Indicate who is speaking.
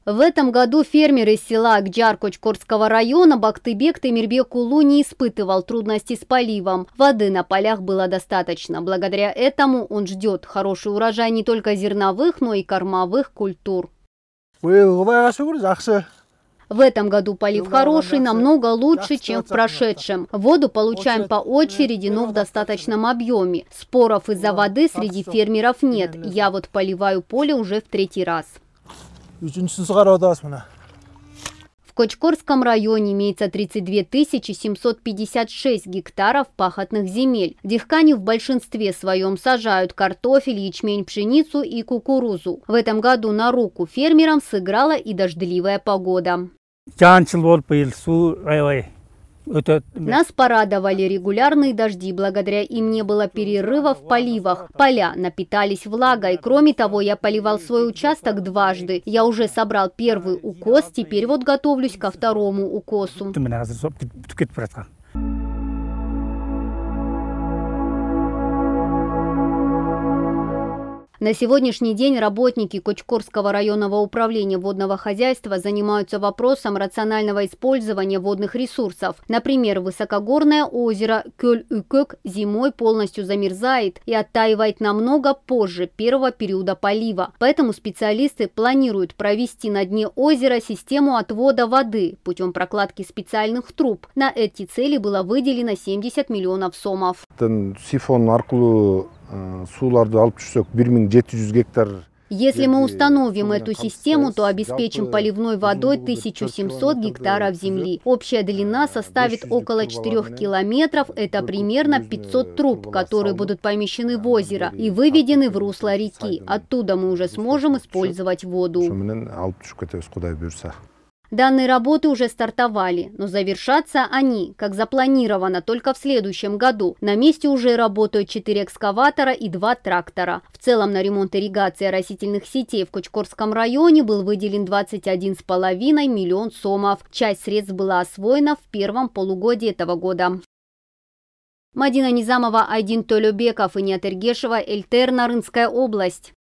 Speaker 1: В этом году фермер из села Акджар Кочкорского района Бактыбек Темирбек-Улу не испытывал трудностей с поливом. Воды на полях было достаточно. Благодаря этому он ждет хороший урожай не только зерновых, но и кормовых культур. В этом году полив хороший, намного лучше, чем в прошедшем. Воду получаем по очереди, но в достаточном объеме. Споров из-за воды среди фермеров нет. Я вот поливаю поле уже в 3-й раз. В Кочкорском районе имеется 32 756 гектаров пахотных земель. Дихкани в большинстве своем сажают картофель, ячмень, пшеницу и кукурузу. В этом году на руку фермерам сыграла и дождливая погода. Нас порадовали регулярные дожди, благодаря им не было перерыва в поливах. Поля напитались влагой. Кроме того, я поливал свой участок дважды. Я уже собрал первый укос, теперь вот готовлюсь ко второму укосу. На сегодняшний день работники Кочкорского районного управления водного хозяйства занимаются вопросом рационального использования водных ресурсов. Например, высокогорное озеро Кёль-Үкөк зимой полностью замерзает и оттаивает намного позже первого периода полива. Поэтому специалисты планируют провести на дне озера систему отвода воды путем прокладки специальных труб. На эти цели было выделено 70 миллионов сомов. Если мы установим эту систему, то обеспечим поливной водой 1700 гектаров земли. Общая длина составит около 4 километров. Это примерно 500 труб, которые будут помещены в озеро и выведены в русло реки. Оттуда мы уже сможем использовать воду. Данные работы уже стартовали, но завершатся они, как запланировано, только в следующем году. На месте уже работают 4 экскаватора и 2 трактора. В целом на ремонт ирригации растительных сетей в Кочкорском районе был выделен 21,5 миллион сомов. Часть средств была освоена в первом полугодии этого года. Мадина Низамова, Айдин Толёбеков и Ният Эргешева, Эльтер, Нарынская область.